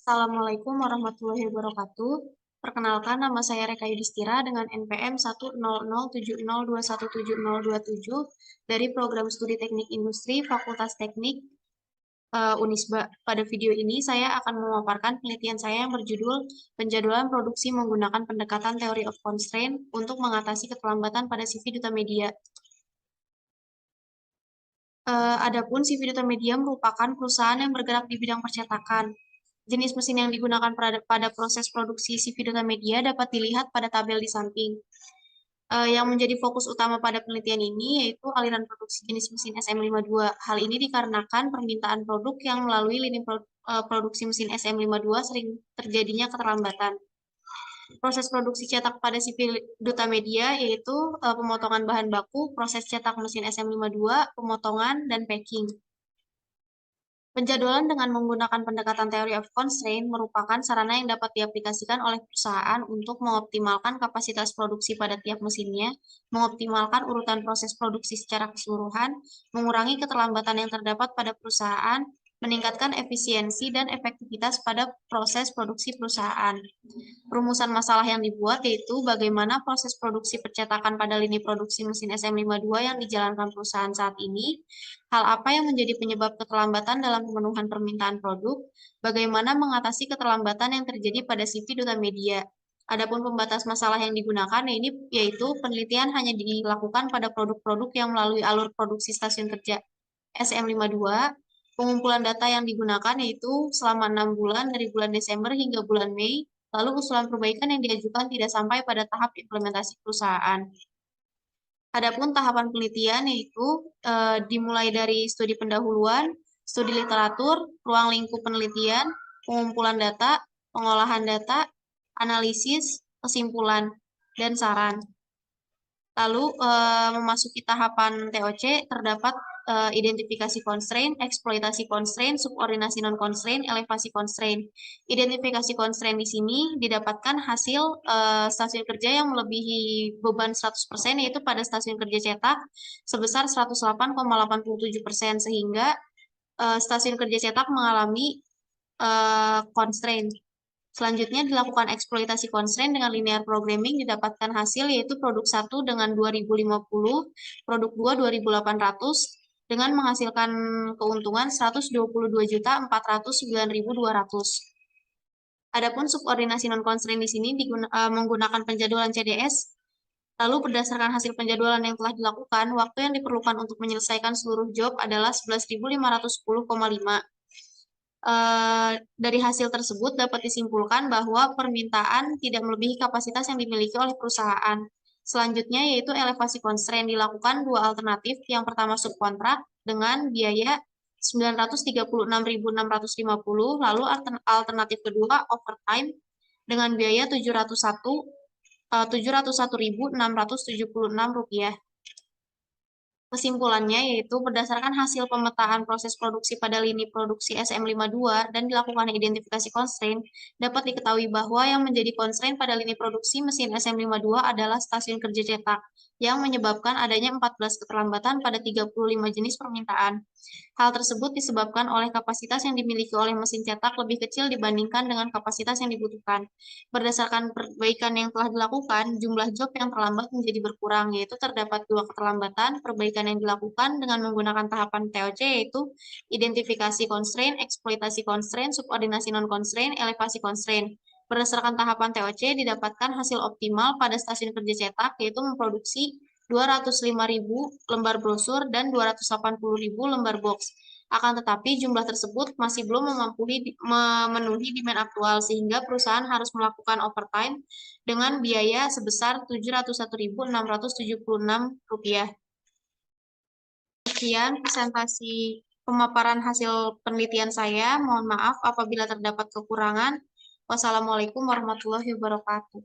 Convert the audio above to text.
Assalamualaikum warahmatullahi wabarakatuh. Perkenalkan, nama saya Reka Yudhistira dengan NPM 10070217027 dari Program Studi Teknik Industri Fakultas Teknik Unisba. Pada video ini saya akan memaparkan penelitian saya yang berjudul Penjadwalan Produksi Menggunakan Pendekatan Theory of Constraint untuk Mengatasi Keterlambatan pada CV Duta Media. Adapun CV Duta Media merupakan perusahaan yang bergerak di bidang percetakan. Jenis mesin yang digunakan pada proses produksi CV Duta Media dapat dilihat pada tabel di samping. Yang menjadi fokus utama pada penelitian ini yaitu aliran produksi jenis mesin SM52. Hal ini dikarenakan permintaan produk yang melalui lini produksi mesin SM52 sering terjadinya keterlambatan. Proses produksi cetak pada CV Duta Media yaitu pemotongan bahan baku, proses cetak mesin SM52, pemotongan, dan packing. Penjadwalan dengan menggunakan pendekatan Theory of Constraint merupakan sarana yang dapat diaplikasikan oleh perusahaan untuk mengoptimalkan kapasitas produksi pada tiap mesinnya, mengoptimalkan urutan proses produksi secara keseluruhan, mengurangi keterlambatan yang terdapat pada perusahaan, meningkatkan efisiensi dan efektivitas pada proses produksi perusahaan. Rumusan masalah yang dibuat yaitu bagaimana proses produksi percetakan pada lini produksi mesin SM52 yang dijalankan perusahaan saat ini, hal apa yang menjadi penyebab keterlambatan dalam pemenuhan permintaan produk, bagaimana mengatasi keterlambatan yang terjadi pada CV Duta Media. Adapun pembatas masalah yang digunakan yaitu penelitian hanya dilakukan pada produk-produk yang melalui alur produksi stasiun kerja SM52. Pengumpulan data yang digunakan yaitu selama 6 bulan dari bulan Desember hingga bulan Mei, lalu usulan perbaikan yang diajukan tidak sampai pada tahap implementasi perusahaan. Adapun tahapan penelitian yaitu dimulai dari studi pendahuluan, studi literatur, ruang lingkup penelitian, pengumpulan data, pengolahan data, analisis, kesimpulan, dan saran. Lalu memasuki tahapan TOC terdapat identifikasi constraint, eksploitasi constraint, subordinasi non-constraint, elevasi constraint. Identifikasi constraint di sini didapatkan hasil stasiun kerja yang melebihi beban 100% yaitu pada stasiun kerja cetak sebesar 108,87% sehingga stasiun kerja cetak mengalami constraint. Selanjutnya dilakukan eksploitasi constraint dengan linear programming didapatkan hasil yaitu produk 1 dengan 2050, produk 2 2800 dengan menghasilkan keuntungan 122.409.200. Adapun subordinasi non-constraint di sini menggunakan penjadwalan CDS. Lalu berdasarkan hasil penjadwalan yang telah dilakukan, waktu yang diperlukan untuk menyelesaikan seluruh job adalah 11.510,5. Dari hasil tersebut dapat disimpulkan bahwa permintaan tidak melebihi kapasitas yang dimiliki oleh perusahaan. Selanjutnya yaitu elevasi constraint dilakukan dua alternatif. Yang pertama subkontrak dengan biaya 936.650, lalu alternatif kedua overtime dengan biaya 701.676 rupiah. Kesimpulannya yaitu berdasarkan hasil pemetaan proses produksi pada lini produksi SM52 dan dilakukan identifikasi constraint, dapat diketahui bahwa yang menjadi constraint pada lini produksi mesin SM52 adalah stasiun kerja cetak, yang menyebabkan adanya 14 keterlambatan pada 35 jenis permintaan. Hal tersebut disebabkan oleh kapasitas yang dimiliki oleh mesin cetak lebih kecil dibandingkan dengan kapasitas yang dibutuhkan. Berdasarkan perbaikan yang telah dilakukan, jumlah job yang terlambat menjadi berkurang, yaitu terdapat 2 keterlambatan. Perbaikan yang dilakukan dengan menggunakan tahapan TOC yaitu identifikasi constraint, eksploitasi constraint, subordinasi non-constraint, elevasi constraint. Berdasarkan tahapan TOC didapatkan hasil optimal pada stasiun kerja cetak yaitu memproduksi 205.000 lembar brosur dan 280.000 lembar box. Akan tetapi jumlah tersebut masih belum memenuhi demand aktual sehingga perusahaan harus melakukan overtime dengan biaya sebesar Rp701.676. Sekian presentasi pemaparan hasil penelitian saya. Mohon maaf apabila terdapat kekurangan. Wassalamualaikum warahmatullahi wabarakatuh.